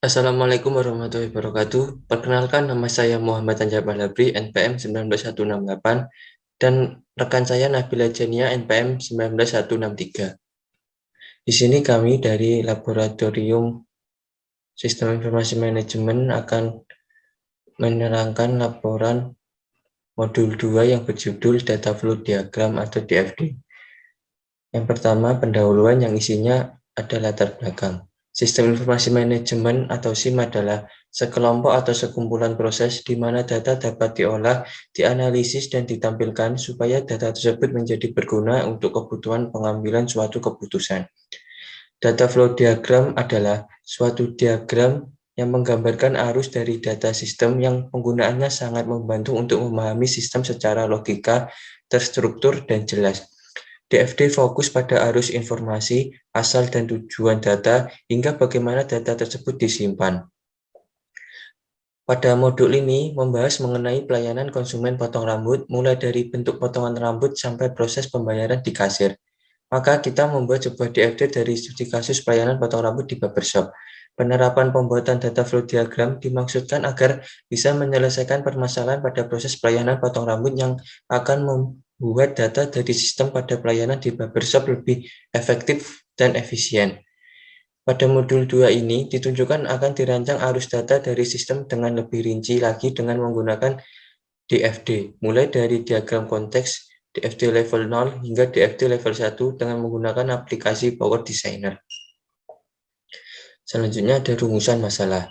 Assalamualaikum warahmatullahi wabarakatuh. Perkenalkan, nama saya Muhammad Anjar Balabri, NPM 19168, dan rekan saya Nabila Jania, NPM 19163. Di sini kami dari Laboratorium Sistem Informasi Manajemen akan menerangkan laporan modul 2 yang berjudul Data Flow Diagram atau DFD. Yang pertama, pendahuluan yang isinya ada latar belakang. Sistem informasi manajemen atau SIM adalah sekelompok atau sekumpulan proses di mana data dapat diolah, dianalisis, dan ditampilkan supaya data tersebut menjadi berguna untuk kebutuhan pengambilan suatu keputusan. Data flow diagram adalah suatu diagram yang menggambarkan arus dari data sistem yang penggunaannya sangat membantu untuk memahami sistem secara logika, terstruktur, dan jelas. DFD fokus pada arus informasi, asal dan tujuan data, hingga bagaimana data tersebut disimpan. Pada modul ini membahas mengenai pelayanan konsumen potong rambut, mulai dari bentuk potongan rambut sampai proses pembayaran di kasir. Maka kita membuat sebuah DFD dari studi kasus pelayanan potong rambut di barbershop. Penerapan pembuatan data flow diagram dimaksudkan agar bisa menyelesaikan permasalahan pada proses pelayanan potong rambut yang akan membuat data dari sistem pada pelayanan di barbershop lebih efektif dan efisien. Pada modul 2 ini ditunjukkan akan dirancang arus data dari sistem dengan lebih rinci lagi dengan menggunakan DFD, mulai dari diagram konteks, DFD level 0 hingga DFD level 1 dengan menggunakan aplikasi Power Designer. Selanjutnya ada rumusan masalah.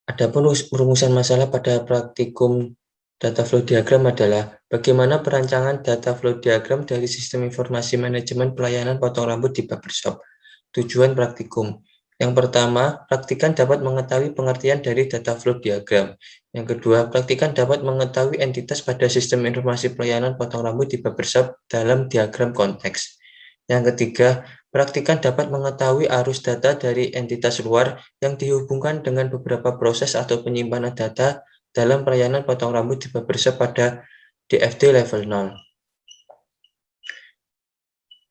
Adapun rumusan masalah pada praktikum data flow diagram adalah bagaimana perancangan data flow diagram dari sistem informasi manajemen pelayanan potong rambut di barbershop. Tujuan praktikum. Yang pertama, praktikan dapat mengetahui pengertian dari data flow diagram. Yang kedua, praktikan dapat mengetahui entitas pada sistem informasi pelayanan potong rambut di barbershop dalam diagram konteks. Yang ketiga, praktikan dapat mengetahui arus data dari entitas luar yang dihubungkan dengan beberapa proses atau penyimpanan data dalam pelayanan potong rambut di barbershop pada DFD level 0.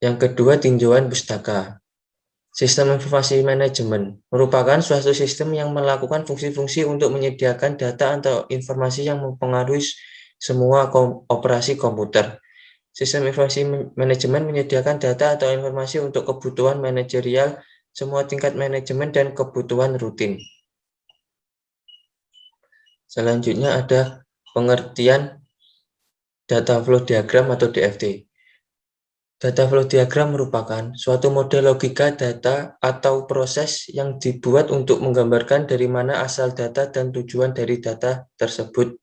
Yang kedua, tinjauan pustaka. Sistem informasi manajemen merupakan suatu sistem yang melakukan fungsi-fungsi untuk menyediakan data atau informasi yang mempengaruhi semua operasi komputer. Sistem informasi manajemen menyediakan data atau informasi untuk kebutuhan manajerial, semua tingkat manajemen, dan kebutuhan rutin. Selanjutnya ada pengertian data flow diagram atau DFD. Data flow diagram merupakan suatu model logika data atau proses yang dibuat untuk menggambarkan dari mana asal data dan tujuan dari data tersebut,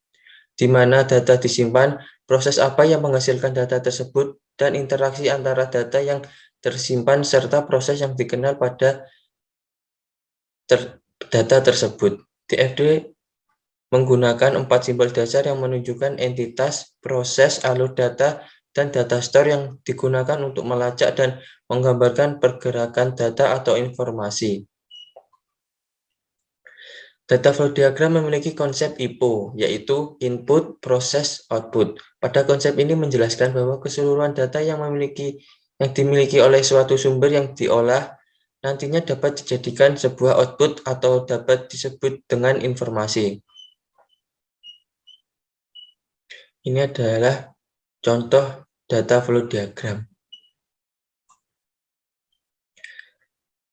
di mana data disimpan, proses apa yang menghasilkan data tersebut, dan interaksi antara data yang tersimpan serta proses yang dikenal pada data tersebut. DFD menggunakan 4 simbol dasar yang menunjukkan entitas, proses, alur data, dan data store yang digunakan untuk melacak dan menggambarkan pergerakan data atau informasi. Data flow diagram memiliki konsep IPO, yaitu input, proses, output. Pada konsep ini menjelaskan bahwa keseluruhan data yang dimiliki oleh suatu sumber yang diolah nantinya dapat dijadikan sebuah output atau dapat disebut dengan informasi. Ini adalah contoh data flow diagram.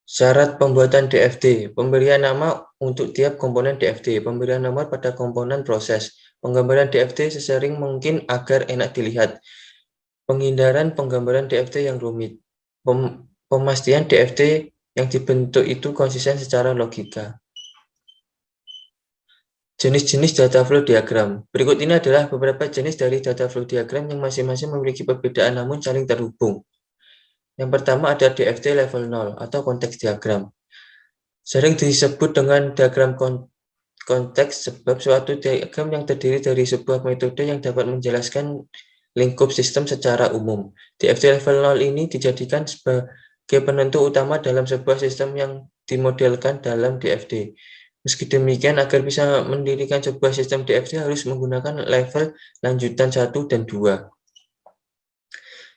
Syarat pembuatan DFD. Pemberian nama untuk tiap komponen DFD. Pemberian nomor pada komponen proses. Penggambaran DFD sesering mungkin agar enak dilihat. Penghindaran penggambaran DFD yang rumit. Pemastian DFD yang dibentuk itu konsisten secara logika. Jenis-jenis data flow diagram. Berikut ini adalah beberapa jenis dari data flow diagram yang masing-masing memiliki perbedaan namun saling terhubung. Yang pertama ada DFD level 0 atau konteks diagram. Sering disebut dengan diagram konteks sebab suatu diagram yang terdiri dari sebuah metode yang dapat menjelaskan lingkup sistem secara umum. DFD level 0 ini dijadikan sebagai penentu utama dalam sebuah sistem yang dimodelkan dalam DFD. Meski demikian, agar bisa mendirikan sebuah sistem DFD harus menggunakan level lanjutan 1 dan 2.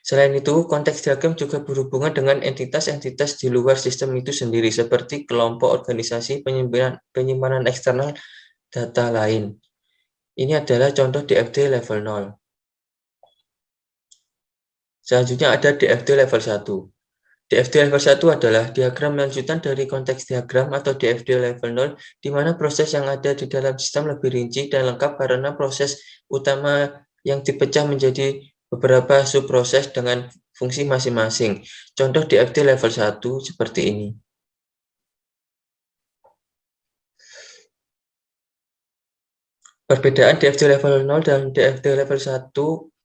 Selain itu, konteks diagram juga berhubungan dengan entitas-entitas di luar sistem itu sendiri, seperti kelompok organisasi penyimpanan eksternal data lain. Ini adalah contoh DFD level 0. Selanjutnya ada DFD level 1. DFD level 1 adalah diagram lanjutan dari konteks diagram atau DFD level 0, di mana proses yang ada di dalam sistem lebih rinci dan lengkap karena proses utama yang dipecah menjadi beberapa subproses dengan fungsi masing-masing. Contoh DFD level 1 seperti ini. Perbedaan DFD level 0 dan DFD level 1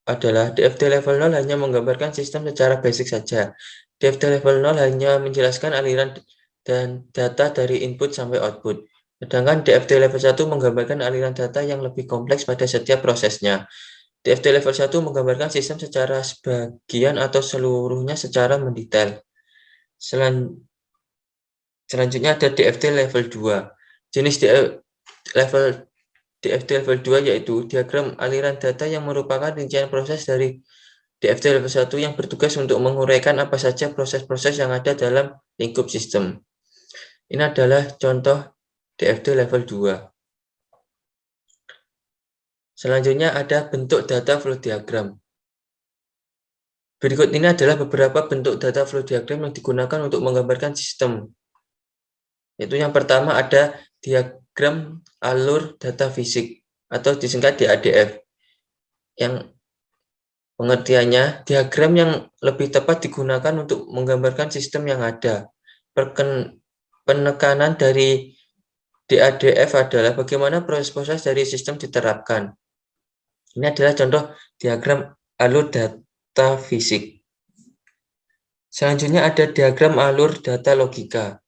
adalah DFD level 0 hanya menggambarkan sistem secara basic saja. DFD level 0 hanya menjelaskan aliran dan data dari input sampai output. Sedangkan DFD level 1 menggambarkan aliran data yang lebih kompleks pada setiap prosesnya. DFD level 1 menggambarkan sistem secara sebagian atau seluruhnya secara mendetail. Selanjutnya ada DFD level 2. Jenis DFD level 2 yaitu diagram aliran data yang merupakan rincian proses dari DFD level 1 yang bertugas untuk menguraikan apa saja proses-proses yang ada dalam lingkup sistem. Ini adalah contoh DFD level 2. Selanjutnya ada bentuk data flow diagram. Berikut ini adalah beberapa bentuk data flow diagram yang digunakan untuk menggambarkan sistem. Yaitu yang pertama ada diagram alur data fisik atau disingkat DADF. Yang pengertiannya, diagram yang lebih tepat digunakan untuk menggambarkan sistem yang ada. Penekanan dari DADF adalah bagaimana proses-proses dari sistem diterapkan. Ini adalah contoh diagram alur data fisik. Selanjutnya ada diagram alur data logika,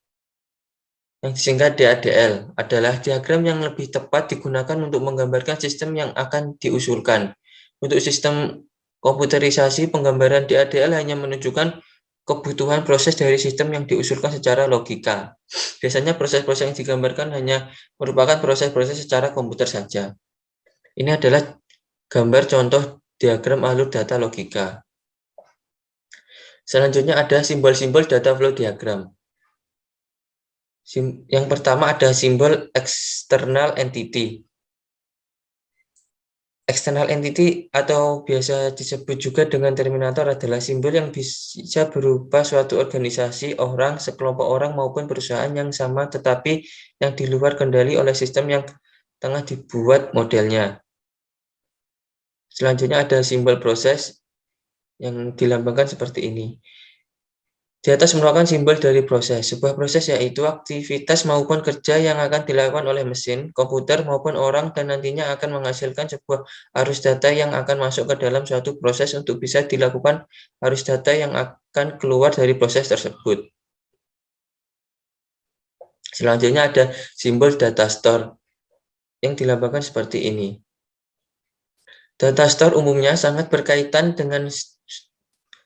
yang disingkat DADL, adalah diagram yang lebih tepat digunakan untuk menggambarkan sistem yang akan diusulkan. Untuk sistem komputerisasi, penggambaran DADL hanya menunjukkan kebutuhan proses dari sistem yang diusulkan secara logika. Biasanya proses-proses yang digambarkan hanya merupakan proses-proses secara komputer saja. Ini adalah gambar contoh diagram alur data logika. Selanjutnya ada simbol-simbol data flow diagram. Yang pertama ada simbol external entity. External entity atau biasa disebut juga dengan terminator adalah simbol yang bisa berupa suatu organisasi, orang, sekelompok orang maupun perusahaan yang sama tetapi yang di luar kendali oleh sistem yang tengah dibuat modelnya. Selanjutnya ada simbol proses yang dilambangkan seperti ini. Di atas merupakan simbol dari proses. Sebuah proses yaitu aktivitas maupun kerja yang akan dilakukan oleh mesin, komputer, maupun orang dan nantinya akan menghasilkan sebuah arus data yang akan masuk ke dalam suatu proses untuk bisa dilakukan arus data yang akan keluar dari proses tersebut. Selanjutnya ada simbol data store yang dilambangkan seperti ini. Data store umumnya sangat berkaitan dengan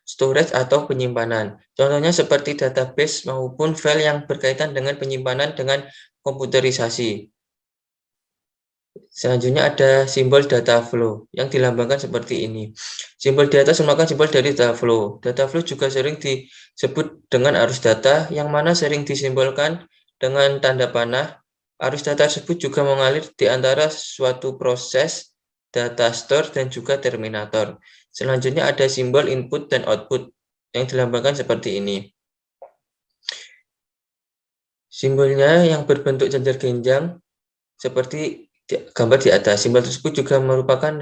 storage atau penyimpanan. Contohnya seperti database maupun file yang berkaitan dengan penyimpanan dengan komputerisasi. Selanjutnya ada simbol data flow yang dilambangkan seperti ini. Simbol di atas merupakan simbol dari data flow. Data flow juga sering disebut dengan arus data yang mana sering disimbolkan dengan tanda panah. Arus data tersebut juga mengalir di antara suatu proses, data store, dan juga terminator. Selanjutnya ada simbol input dan output yang dilambangkan seperti ini. Simbolnya yang berbentuk jajar genjang seperti gambar di atas. Simbol tersebut juga merupakan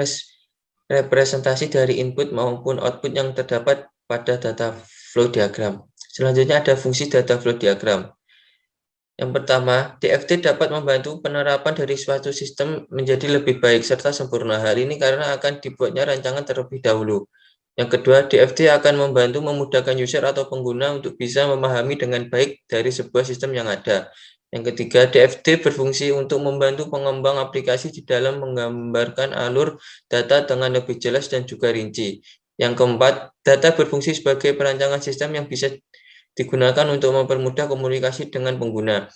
representasi dari input maupun output yang terdapat pada data flow diagram. Selanjutnya ada fungsi data flow diagram. Yang pertama, DFD dapat membantu penerapan dari suatu sistem menjadi lebih baik serta sempurna. Hal ini karena akan dibuatnya rancangan terlebih dahulu. Yang kedua, DFD akan membantu memudahkan user atau pengguna untuk bisa memahami dengan baik dari sebuah sistem yang ada. Yang ketiga, DFD berfungsi untuk membantu pengembang aplikasi di dalam menggambarkan alur data dengan lebih jelas dan juga rinci. Yang keempat, data berfungsi sebagai perancangan sistem yang bisa digunakan untuk mempermudah komunikasi dengan pengguna.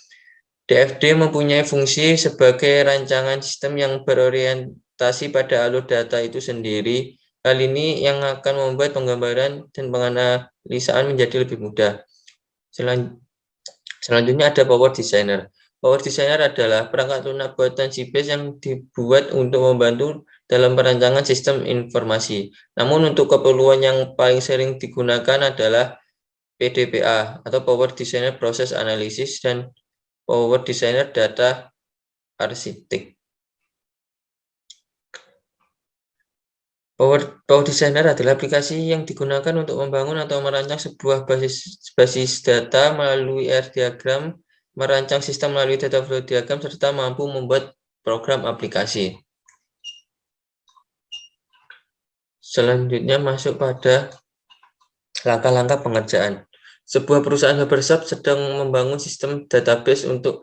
DFD mempunyai fungsi sebagai rancangan sistem yang berorientasi pada alur data itu sendiri. Hal ini yang akan membuat penggambaran dan penganalisaan menjadi lebih mudah. Selanjutnya ada Power Designer. Power Designer adalah perangkat lunak buatan Sybase yang dibuat untuk membantu dalam perancangan sistem informasi. Namun untuk keperluan yang paling sering digunakan adalah PDPA atau Power Designer Process Analysis dan Power Designer Data Architect. Power Designer adalah aplikasi yang digunakan untuk membangun atau merancang sebuah basis data melalui R diagram, merancang sistem melalui data flow diagram, serta mampu membuat program aplikasi. Selanjutnya masuk pada langkah-langkah pengerjaan. Sebuah perusahaan Cybersoft sedang membangun sistem database untuk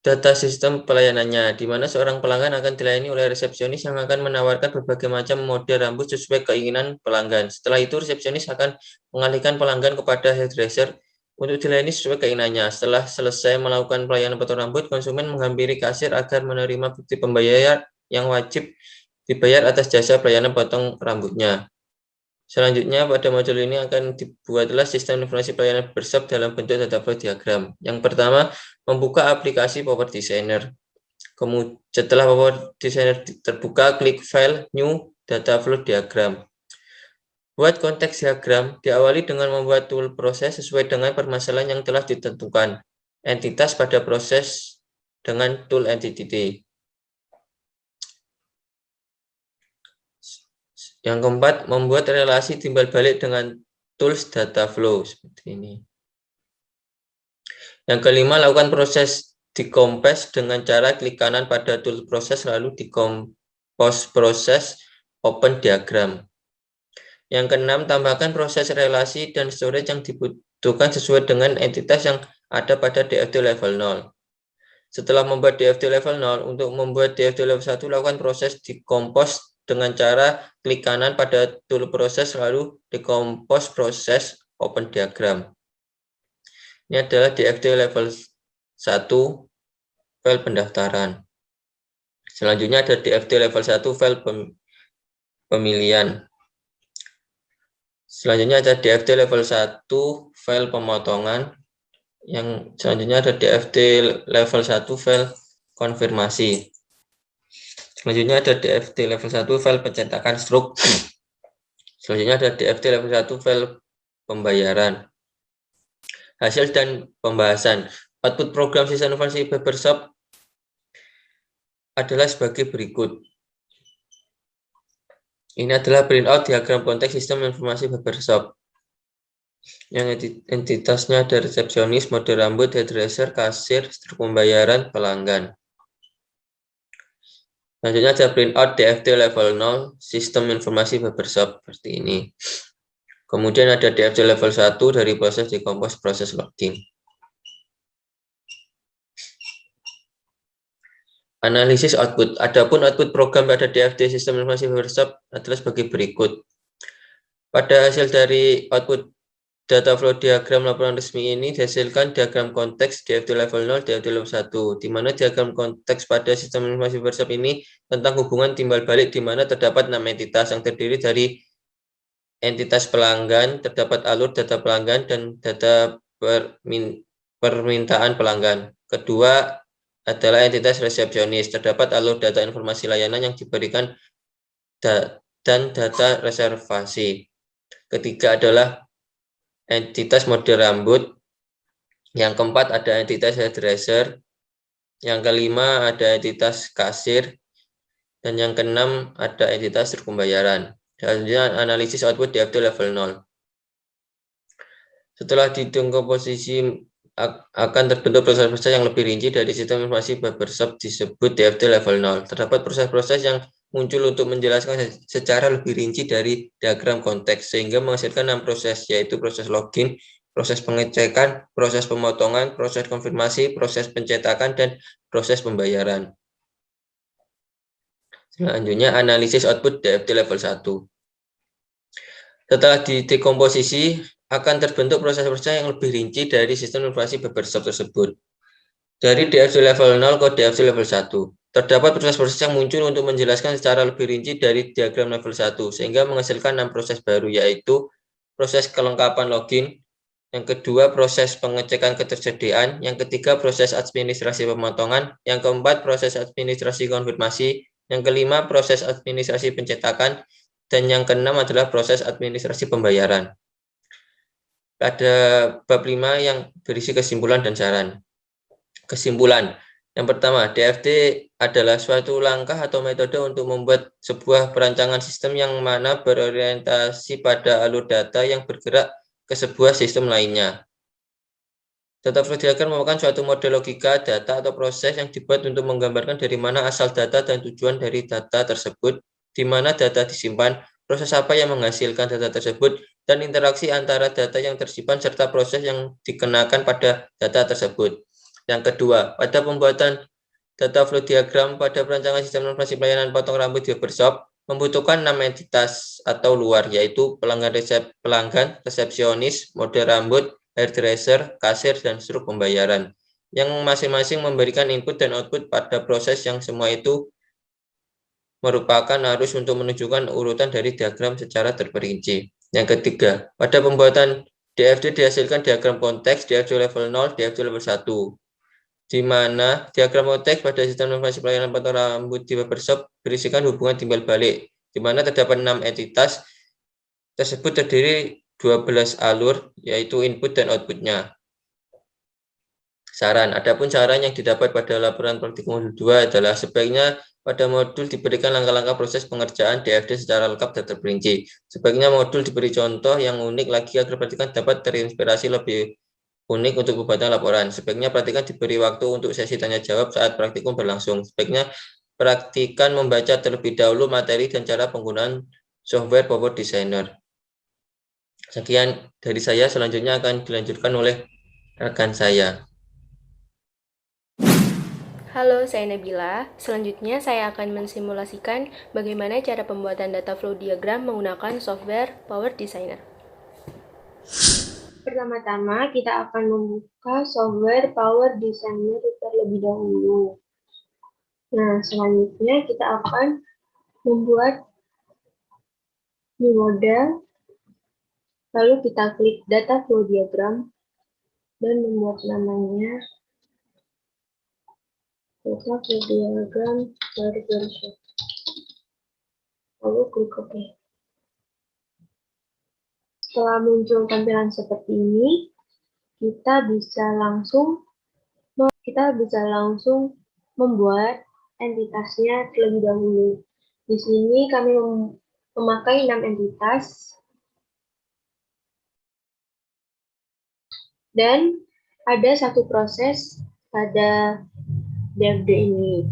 data sistem pelayanannya, di mana seorang pelanggan akan dilayani oleh resepsionis yang akan menawarkan berbagai macam model rambut sesuai keinginan pelanggan. Setelah itu, resepsionis akan mengalihkan pelanggan kepada hairdresser untuk dilayani sesuai keinginannya. Setelah selesai melakukan pelayanan potong rambut, konsumen menghampiri kasir agar menerima bukti pembayaran yang wajib dibayar atas jasa pelayanan potong rambutnya. Selanjutnya, pada modul ini akan dibuatlah sistem informasi pelayanan Cybersoft dalam bentuk data flow diagram. Yang pertama, membuka aplikasi Power Designer. Kemudian, setelah Power Designer terbuka, klik File, New, Data Flow Diagram. Buat konteks diagram, diawali dengan membuat tool proses sesuai dengan permasalahan yang telah ditentukan. Entitas pada proses dengan tool entity. Yang keempat, membuat relasi timbal balik dengan tools data flow seperti ini. Yang kelima, lakukan proses decompose dengan cara klik kanan pada tool proses lalu decompose proses open diagram. Yang keenam, tambahkan proses relasi dan storage yang dibutuhkan sesuai dengan entitas yang ada pada DFT level 0. Setelah membuat DFT level 0, untuk membuat DFT level 1, lakukan proses decompose dengan cara klik kanan pada tool proses lalu decompose proses open diagram. Ini adalah DFT level 1 file pendaftaran. Selanjutnya ada DFT level 1 file pemilihan. Selanjutnya ada DFT level 1 file pemotongan. Yang selanjutnya ada DFT level 1 file konfirmasi. Selanjutnya ada DFT level 1 file pencetakan struk. Selanjutnya ada DFT level 1 file pembayaran. Hasil dan pembahasan. Output program sistem informasi Cybersoft adalah sebagai berikut. Ini adalah printout diagram konteks sistem informasi Cybersoft. Yang entitasnya ada resepsionis, model rambut, hairdresser, kasir, struk pembayaran, pelanggan. Selanjutnya ada printout DFT level 0, sistem informasi Cybersoft seperti ini. Kemudian ada DFT level 1 dari proses decompose proses logging. Analisis output. Adapun output program pada DFT sistem informasi Cybersoft adalah sebagai berikut. Pada hasil dari output data flow diagram laporan resmi ini dihasilkan diagram konteks DFT level 0, DFT level 1, di mana diagram konteks pada sistem informasi Cybersoft ini tentang hubungan timbal balik di mana terdapat 6 entitas yang terdiri dari entitas pelanggan, terdapat alur data pelanggan, dan data permintaan pelanggan. Kedua adalah entitas resepsionis, terdapat alur data informasi layanan yang diberikan dan data reservasi. Ketiga adalah entitas model rambut. Yang keempat ada entitas hairdresser. Yang kelima ada entitas kasir. Dan yang keenam ada entitas struk pembayaran. Selanjutnya analisis output DFT level 0. Setelah dihitung komposisi akan terbentuk proses-proses yang lebih rinci dari sistem informasi Cybersoft disebut DFT level 0. Terdapat proses-proses yang muncul untuk menjelaskan secara lebih rinci dari diagram konteks sehingga menghasilkan 6 proses, yaitu proses login, proses pengecekan, proses pemotongan, proses konfirmasi, proses pencetakan, dan proses pembayaran. Selanjutnya analisis output DFT level 1. Setelah didekomposisi akan terbentuk proses-proses yang lebih rinci dari sistem informasi Cybersoft tersebut. Dari DFT level 0 ke DFT level 1. Terdapat proses-proses yang muncul untuk menjelaskan secara lebih rinci dari diagram level 1, sehingga menghasilkan 6 proses baru, yaitu proses kelengkapan login, yang kedua proses pengecekan ketersediaan, yang ketiga proses administrasi pemotongan, yang keempat proses administrasi konfirmasi, yang kelima proses administrasi pencetakan, dan yang keenam adalah proses administrasi pembayaran. Pada bab 5 yang berisi kesimpulan dan saran. Kesimpulan. Yang pertama, DFT adalah suatu langkah atau metode untuk membuat sebuah perancangan sistem yang mana berorientasi pada alur data yang bergerak ke sebuah sistem lainnya. Data flow diagram merupakan suatu model logika data atau proses yang dibuat untuk menggambarkan dari mana asal data dan tujuan dari data tersebut, di mana data disimpan, proses apa yang menghasilkan data tersebut, dan interaksi antara data yang tersimpan serta proses yang dikenakan pada data tersebut. Yang kedua, pada pembuatan data flow diagram pada perancangan sistem informasi pelayanan potong rambut di barbershop membutuhkan 6 entitas atau luar, yaitu pelanggan, resepsionis, model rambut, hairdresser, kasir, dan struk pembayaran, yang masing-masing memberikan input dan output pada proses yang semua itu merupakan arus untuk menunjukkan urutan dari diagram secara terperinci. Yang ketiga, pada pembuatan DFD dihasilkan diagram konteks, DFD level 0, DFD level 1, di mana diagram konteks pada sistem informasi pelayanan potong rambut di barbershop berisikan hubungan timbal balik, di mana terdapat 6 entitas tersebut terdiri 12 alur, yaitu input dan outputnya. Saran. Adapun saran yang didapat pada laporan praktik modul 2 adalah sebaiknya pada modul diberikan langkah-langkah proses pengerjaan DFD secara lengkap dan terperinci. Sebaiknya modul diberi contoh yang unik lagi agar praktikan dapat terinspirasi lebih unik untuk pembuatan laporan. Sebaiknya praktikan diberi waktu untuk sesi tanya jawab saat praktikum berlangsung. Sebaiknya praktikan membaca terlebih dahulu materi dan cara penggunaan software Power Designer. Sekian dari saya, selanjutnya akan dilanjutkan oleh rekan saya. Halo, saya Nabila. Selanjutnya saya akan mensimulasikan bagaimana cara pembuatan data flow diagram menggunakan software Power Designer. Pertama-tama kita akan membuka software Power Designer terlebih dahulu. Nah, selanjutnya kita akan membuat new model, lalu kita klik data flow diagram dan membuat namanya data flow diagram barbershop. Lalu klik OK. Setelah muncul tampilan seperti ini, kita bisa langsung membuat entitasnya terlebih dahulu. Di sini kami memakai 6 entitas dan ada satu proses pada DFD ini.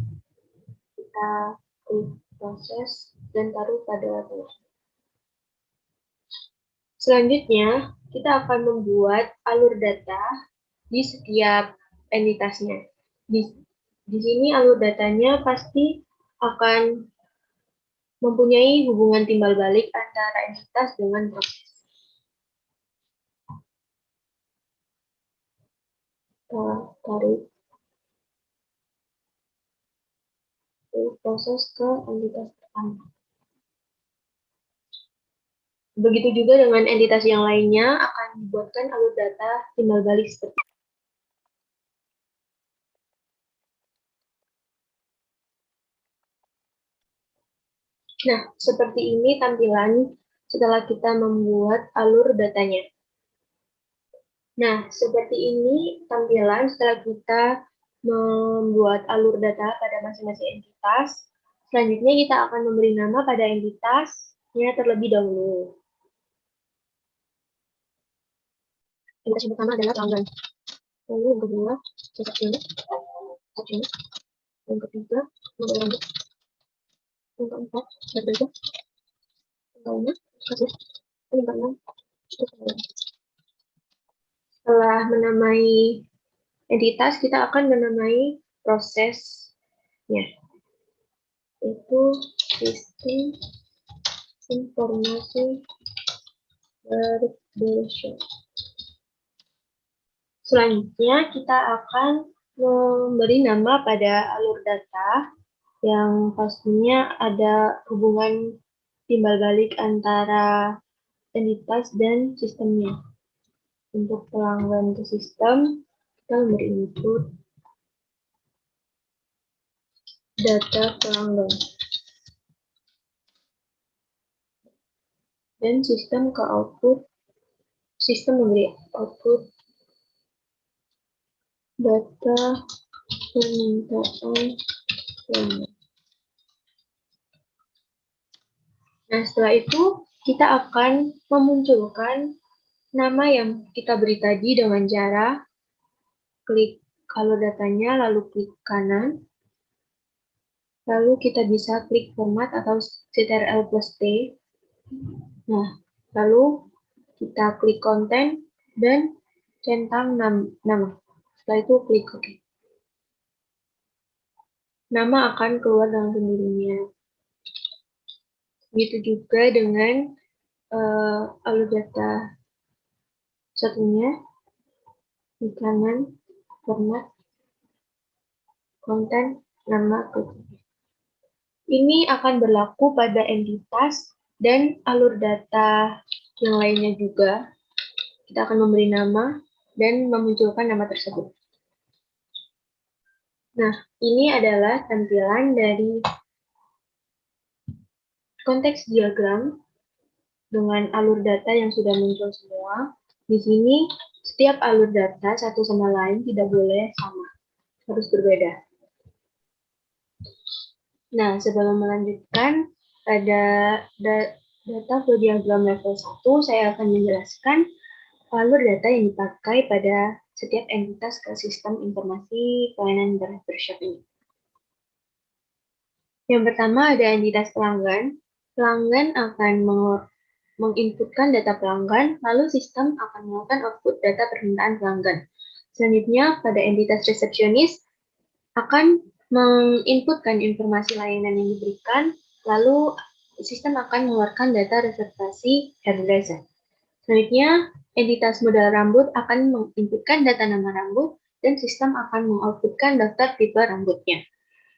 Kita klik proses dan taruh pada proses. Selanjutnya, kita akan membuat alur data di setiap entitasnya. Di sini alur datanya pasti akan mempunyai hubungan timbal balik antara entitas dengan proses. Tarik proses ke entitas pertama. Begitu juga dengan entitas yang lainnya akan dibuatkan alur data timbal balik seperti ini. Nah, seperti ini tampilan setelah kita membuat alur datanya. Nah, seperti ini tampilan setelah kita membuat alur data pada masing-masing entitas. Selanjutnya kita akan memberi nama pada entitasnya terlebih dahulu. Entitas yang pertama adalah pelanggan. Lalu yang kedua, resepsionis. Yang ketiga, model rambut. Yang keempat, hairdresser. Yang kelima, kasir. Yang keenam, setelah menamai entitas, kita akan menamai prosesnya, yaitu sistem informasi barbershop. Selanjutnya, kita akan memberi nama pada alur data yang pastinya ada hubungan timbal balik antara entitas dan sistemnya. Untuk pelanggan ke sistem, kita memberi input data pelanggan. Dan sistem ke output, sistem memberi output data permintaan pelanggan. Nah, setelah itu kita akan memunculkan nama yang kita beri tadi dengan cara klik alur datanya, lalu klik kanan, lalu kita bisa klik format atau Ctrl+T. Nah, lalu kita klik konten dan centang nama. Setelah itu klik OK. Nama akan keluar dengan sendirinya. Begitu juga dengan alur data satunya, di kanan, format, konten, nama, klik. Ini akan berlaku pada entitas dan alur data yang lainnya juga. Kita akan memberi nama dan memunculkan nama tersebut. Nah, ini adalah tampilan dari konteks diagram dengan alur data yang sudah muncul semua. Di sini, setiap alur data satu sama lain tidak boleh sama, harus berbeda. Nah, sebelum melanjutkan pada data flow diagram level 1, saya akan menjelaskan alur data yang dipakai pada setiap entitas ke sistem informasi pelayanan barbershop ini. Yang pertama ada entitas pelanggan. Pelanggan akan menginputkan data pelanggan, lalu sistem akan melakukan output data permintaan pelanggan. Selanjutnya, pada entitas resepsionis akan menginputkan informasi layanan yang diberikan, lalu sistem akan mengeluarkan data reservasi hairdresser. Selanjutnya, entitas modal rambut akan menginputkan data nama rambut, dan sistem akan mengoutputkan daftar tipe rambutnya.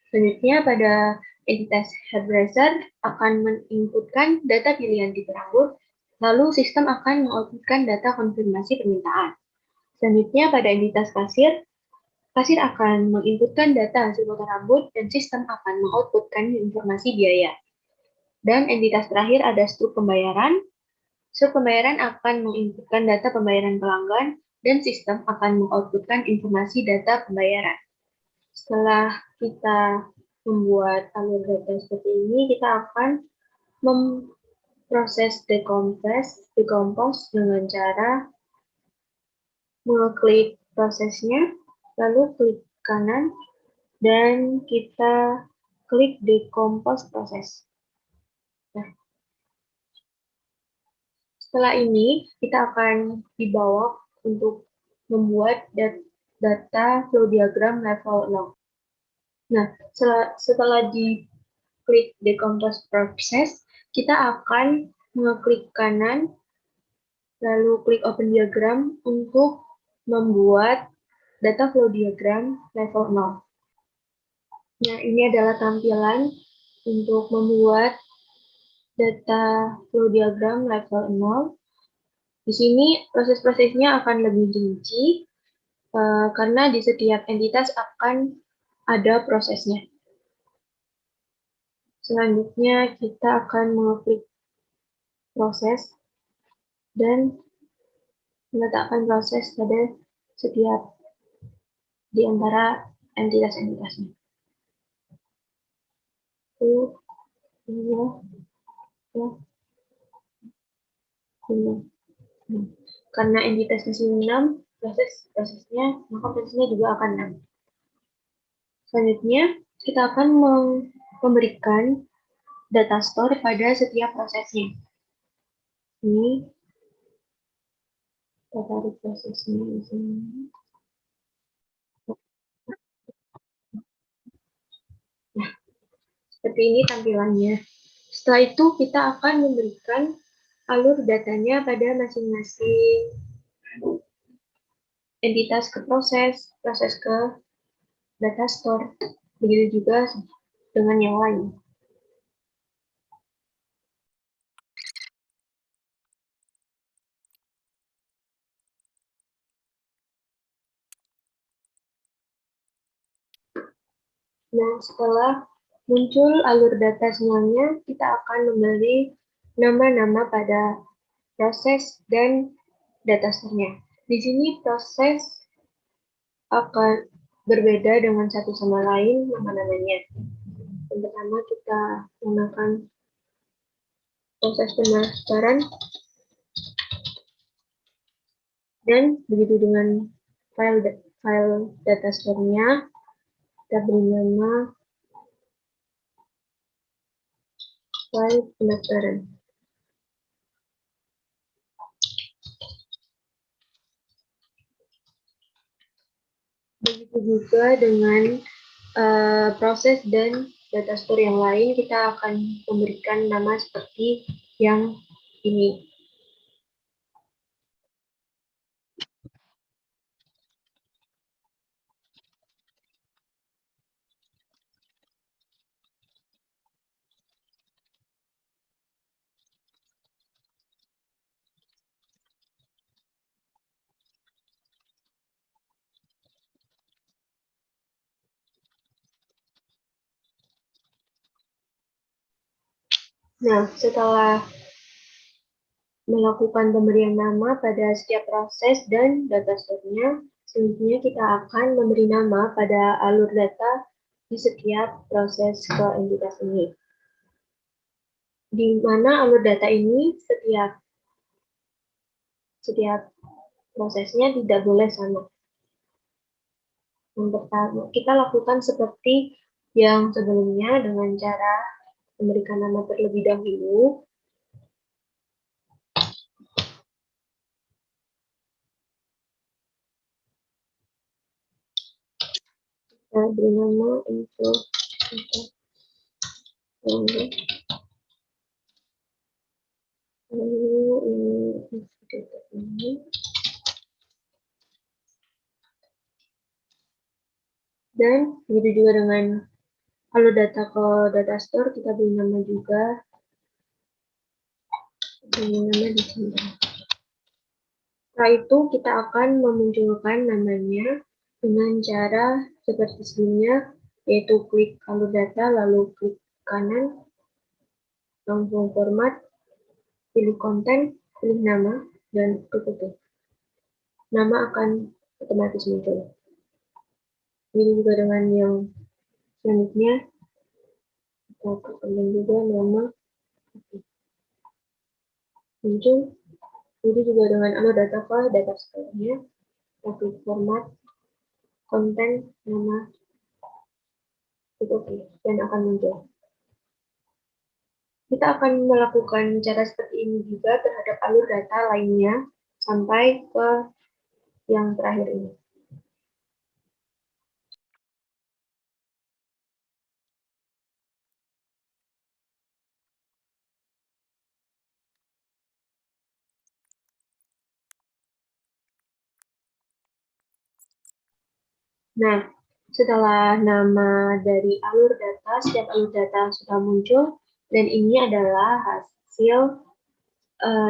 Selanjutnya, pada entitas hairdresser akan menginputkan data pilihan tipe rambut, lalu sistem akan mengoutputkan data konfirmasi permintaan. Selanjutnya, pada entitas kasir, kasir akan menginputkan data hasil potong rambut, dan sistem akan mengoutputkan informasi biaya. Dan entitas terakhir ada struk pembayaran. Struk pembayaran akan menginputkan data pembayaran pelanggan, dan sistem akan mengoutputkan informasi data pembayaran. Setelah kita membuat alur data seperti ini, kita akan memproses decompose dengan cara mengklik prosesnya, lalu klik kanan, dan kita klik decompose proses. Nah, setelah ini, kita akan dibawa untuk membuat data flow diagram level 0. Nah, setelah diklik decompose process, kita akan mengklik kanan, lalu klik open diagram untuk membuat data flow diagram level 0. Nah, ini adalah tampilan untuk membuat data flow diagram level 0. Di sini proses-prosesnya akan lebih rinci karena di setiap entitas akan ada prosesnya. Selanjutnya kita akan mengklik proses dan meletakkan proses pada setiap di antara entitas-entitasnya. 1, 2, 3, 5. Karena entitasnya 6, prosesnya, maka prosesnya juga akan 6. Selanjutnya, kita akan memberikan data store pada setiap prosesnya. Ini kita tarik prosesnya di sini. Nah, seperti ini tampilannya. Setelah itu, kita akan memberikan alur datanya pada masing-masing entitas ke proses ke data store. Begitu juga dengan yang lain. Nah, setelah muncul alur data semuanya, kita akan memberi nama-nama pada proses dan data store-nya. Di sini proses akan berbeda dengan satu sama lain nama-namanya. Yang pertama kita menggunakan proses pendaftaran, dan begitu dengan file data store-nya, kita beri nama file pendaftaran. Begitu juga dengan proses dan data store yang lain, kita akan memberikan nama seperti yang ini. Nah, setelah melakukan pemberian nama pada setiap proses dan data store-nya, selanjutnya kita akan memberi nama pada alur data di setiap proses ke entitas ini. Di mana alur data ini setiap prosesnya tidak boleh sama. Yang pertama, kita lakukan seperti yang sebelumnya dengan cara memberikan nama terlebih dahulu. Kita beri nama untuk ini. Dan begitu juga dengan kalau data ke data store, kita beri nama juga. Beri nama di sini. Setelah itu kita akan memunculkan namanya dengan cara seperti sebelumnya, yaitu klik alur data, lalu klik kanan, langsung format, pilih konten, pilih nama, dan tutup. Nama akan otomatis muncul. Ini juga dengan yang selanjutnya, kita akan juga nama muncul. Ini juga dengan alur data ke data store-nya, klik format, konten, nama, oke, dan akan muncul. Kita akan melakukan cara seperti ini juga terhadap alur data lainnya sampai ke yang terakhir ini. Nah, setelah nama dari alur data, setiap alur data sudah muncul, dan ini adalah hasil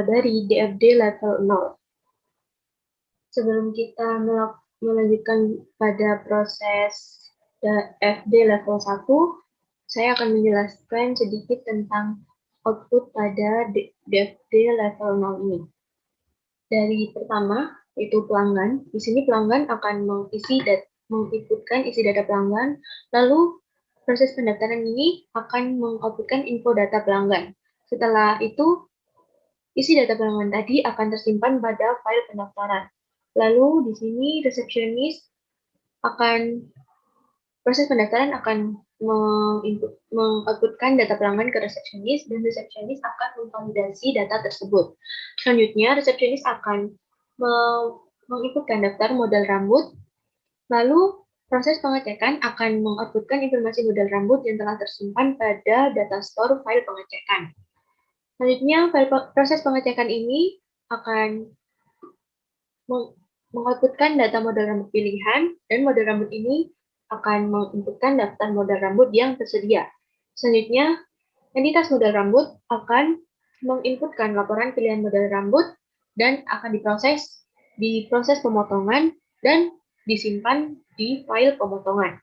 dari DFD level 0. Sebelum kita melanjutkan pada proses DFD level 1, saya akan menjelaskan sedikit tentang output pada DFD level 0 ini. Dari pertama, yaitu pelanggan. Di sini pelanggan akan menginputkan isi data pelanggan, lalu proses pendaftaran ini akan mengoutputkan info data pelanggan. Setelah itu, isi data pelanggan tadi akan tersimpan pada file pendaftaran. Lalu di sini proses pendaftaran akan mengoutputkan data pelanggan ke resepsionis, dan resepsionis akan memvalidasi data tersebut. Selanjutnya, resepsionis akan menginputkan daftar model rambut, lalu proses pengecekan akan mengoutputkan informasi model rambut yang telah tersimpan pada data store file pengecekan. Selanjutnya, proses pengecekan ini akan mengoutputkan data model rambut pilihan, dan model rambut ini akan menginputkan daftar model rambut yang tersedia. Selanjutnya, entitas model rambut akan menginputkan laporan pilihan model rambut dan akan di proses pemotongan dan disimpan di file pemotongan.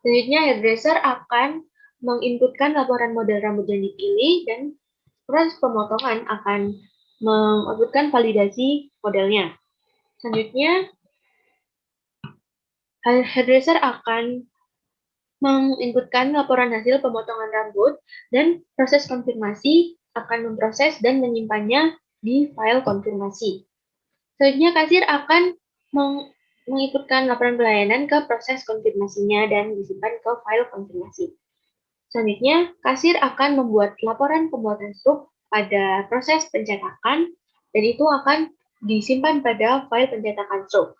Selanjutnya, hairdresser akan menginputkan laporan model rambut yang dipilih dan proses pemotongan akan menginputkan validasi modelnya. Selanjutnya, hairdresser akan menginputkan laporan hasil pemotongan rambut dan proses konfirmasi akan memproses dan menyimpannya di file konfirmasi. Selanjutnya, kasir akan menginputkan laporan pelayanan ke proses konfirmasinya dan disimpan ke file konfirmasi. Selanjutnya, kasir akan membuat laporan pembuatan struk pada proses pencetakan dan itu akan disimpan pada file pencetakan struk.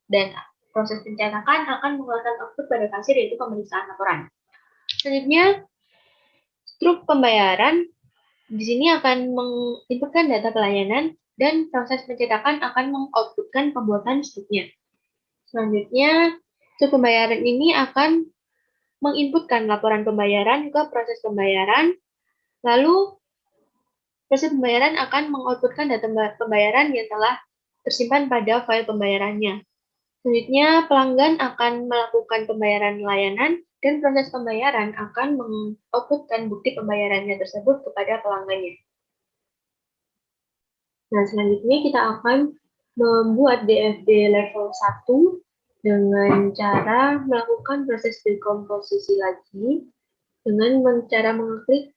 Dan proses pencetakan akan mengeluarkan output pada kasir yaitu pemeriksaan laporan. Selanjutnya, struk pembayaran di sini akan menginputkan data pelayanan dan proses pencetakan akan mengoutputkan pembuatan struknya. Selanjutnya, struk pembayaran ini akan menginputkan laporan pembayaran ke proses pembayaran, lalu proses pembayaran akan mengoutputkan data pembayaran yang telah tersimpan pada file pembayarannya. Selanjutnya, pelanggan akan melakukan pembayaran layanan dan proses pembayaran akan mengoutputkan bukti pembayarannya tersebut kepada pelanggannya. Nah, selanjutnya kita akan membuat DFD level 1 dengan cara melakukan proses dekomposisi lagi dengan cara mengeklik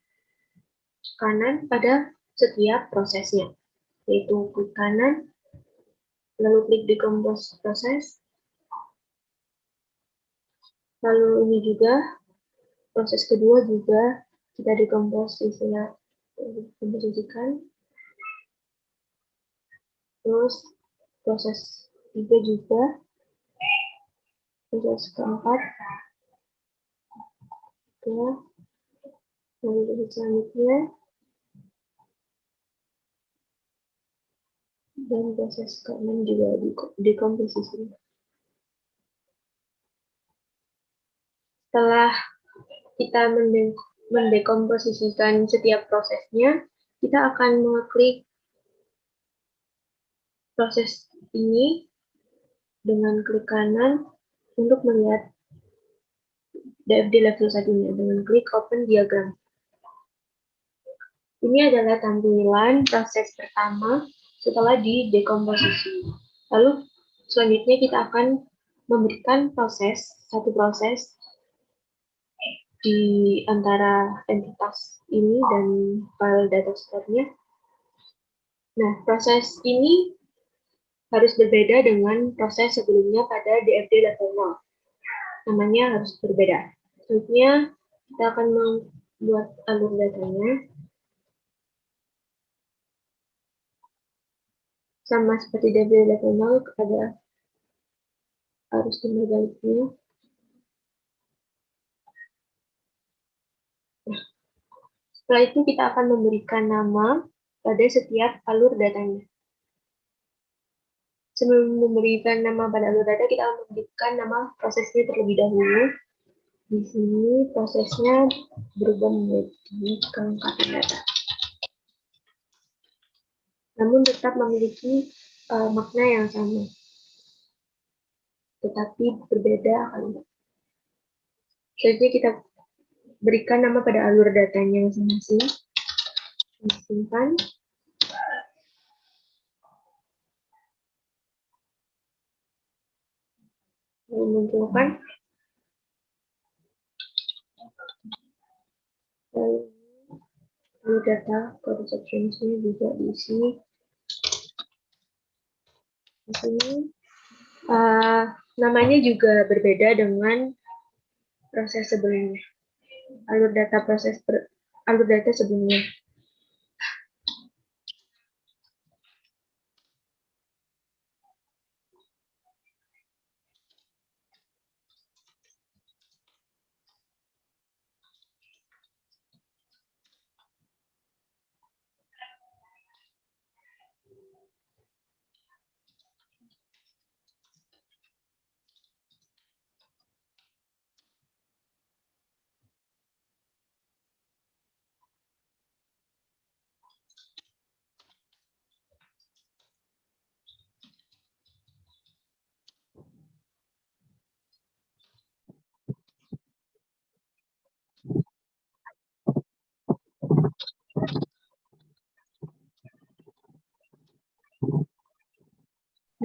kanan pada setiap prosesnya, yaitu klik kanan, lalu klik decompose proses, lalu ini juga proses kedua juga kita dekomposisikan, terus proses tiga juga, proses keempat, ya, lalu proses selanjutnya, dan proses keenam juga dekomposisi. Setelah kita mendekomposisikan setiap prosesnya, kita akan mengeklik proses ini dengan klik kanan untuk melihat DFD level 1-nya dengan klik open diagram. Ini adalah tampilan proses pertama setelah didekomposisi. Lalu selanjutnya kita akan memberikan satu proses di antara entitas ini dan file data store-nya. Nah, proses ini harus berbeda dengan proses sebelumnya pada DFD level 0. Namanya harus berbeda. Selanjutnya, kita akan membuat alur datanya. Sama seperti DFD level 0, ada arus timbal baliknya. Nah, setelah itu kita akan memberikan nama pada setiap alur datanya. Sebelum memberikan nama pada alur data, kita akan memberikan nama prosesnya terlebih dahulu. Di sini prosesnya berubah menjadi kelengkapan data. Namun tetap memiliki makna yang sama, tetapi berbeda kalimat. Selanjutnya kita berikan nama pada alur datanya masing-masing. Simpan. Lalu munculkan. Lalu data kode sections-nya juga diisi. Di sini namanya juga berbeda dengan proses sebelumnya. Alur data sebelumnya.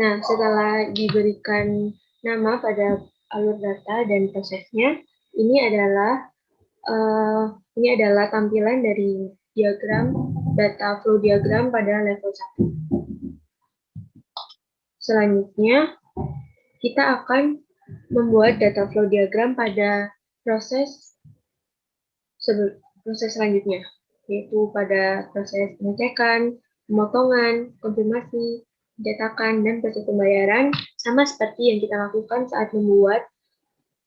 Nah, setelah diberikan nama pada alur data dan prosesnya, ini adalah tampilan dari diagram data flow diagram pada level 1. Selanjutnya, kita akan membuat data flow diagram pada proses selanjutnya, yaitu pada proses pengecekan, pemotongan, konfirmasi, pencetakan, dan proses pembayaran, sama seperti yang kita lakukan saat membuat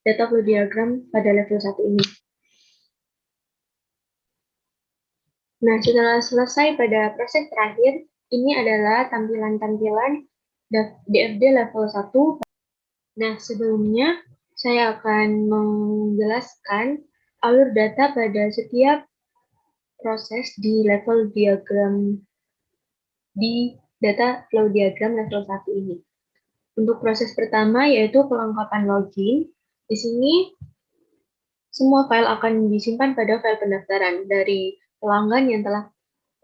data flow diagram pada level 1 ini. Nah, setelah selesai pada proses terakhir, ini adalah tampilan-tampilan DFD level 1. Nah, sebelumnya saya akan menjelaskan alur data pada setiap proses di level diagram di data flow diagram level 1 ini. Untuk proses pertama yaitu kelengkapan login. Di sini semua file akan disimpan pada file pendaftaran dari pelanggan yang telah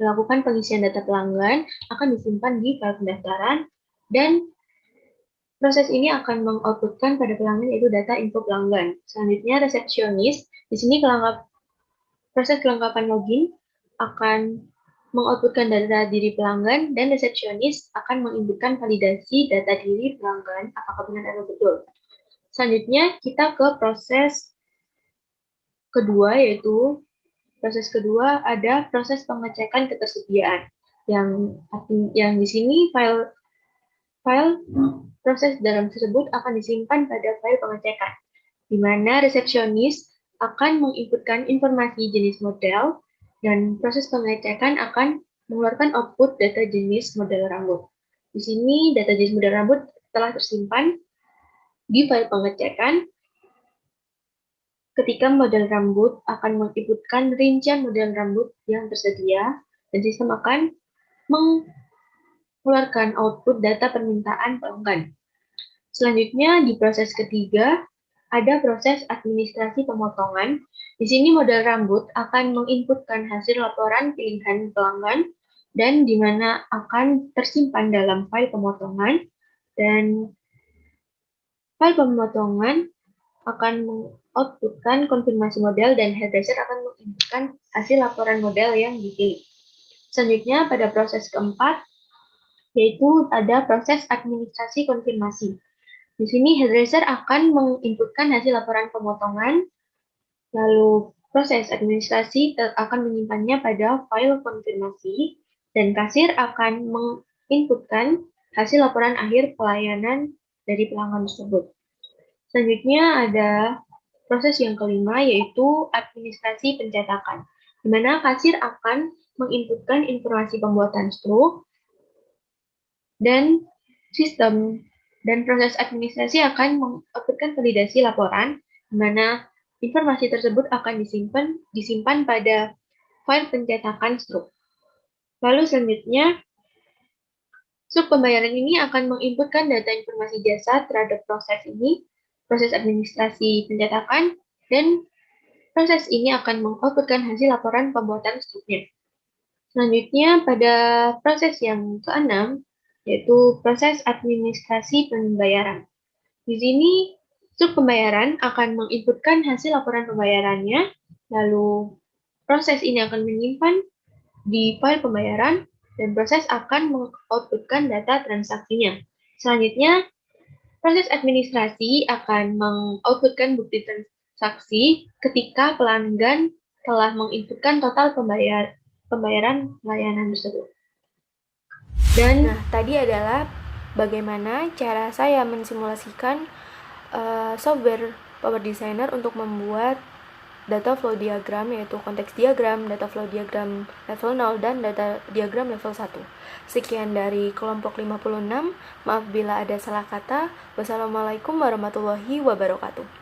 melakukan pengisian data pelanggan akan disimpan di file pendaftaran dan proses ini akan mengoutputkan pada pelanggan yaitu data info pelanggan. Selanjutnya resepsionis. Di sini proses kelengkapan login akan mengoutputkan data diri pelanggan dan resepsionis akan menginputkan validasi data diri pelanggan apakah benar atau betul. Selanjutnya kita ke proses kedua, yaitu proses kedua ada proses pengecekan ketersediaan. Yang di sini file proses dalam tersebut akan disimpan pada file pengecekan, di mana resepsionis akan menginputkan informasi jenis model dan proses pengecekan akan mengeluarkan output data jenis model rambut. Di sini data jenis model rambut telah tersimpan di file pengecekan. Ketika model rambut akan menginputkan rincian model rambut yang tersedia, dan sistem akan mengeluarkan output data permintaan pelanggan. Selanjutnya, di proses ketiga, ada proses administrasi pemotongan. Di sini model rambut akan menginputkan hasil laporan pilihan pelanggan, dan di mana akan tersimpan dalam file pemotongan, dan file pemotongan akan mengoutputkan konfirmasi model dan hairdresser akan menginputkan hasil laporan model yang dipilih. Selanjutnya pada proses keempat, yaitu ada proses administrasi konfirmasi. Di sini hairdresser akan menginputkan hasil laporan pemotongan, lalu proses administrasi akan menyimpannya pada file konfirmasi, dan kasir akan menginputkan hasil laporan akhir pelayanan dari pelanggan tersebut. Selanjutnya ada proses yang kelima, yaitu administrasi pencetakan, di mana kasir akan menginputkan informasi pembuatan struk dan sistem dan proses administrasi akan mengoutputkan validasi laporan, di mana informasi tersebut akan disimpan pada file pencetakan struk. Lalu selanjutnya, struk pembayaran ini akan menginputkan data informasi jasa terhadap proses ini, proses administrasi pencetakan, dan proses ini akan mengoutputkan hasil laporan pembuatan struknya. Selanjutnya, pada proses yang keenam, yaitu proses administrasi pembayaran. Di sini, struk pembayaran akan menginputkan hasil laporan pembayarannya, lalu proses ini akan menyimpan di file pembayaran, dan proses akan mengoutputkan data transaksinya. Selanjutnya, proses administrasi akan mengoutputkan bukti transaksi ketika pelanggan telah menginputkan total pembayaran layanan tersebut. Dan tadi adalah bagaimana cara saya mensimulasikan software Power Designer untuk membuat data flow diagram, yaitu konteks diagram, data flow diagram level 0, dan data diagram level 1. Sekian dari kelompok 56. Maaf bila ada salah kata. Wassalamualaikum warahmatullahi wabarakatuh.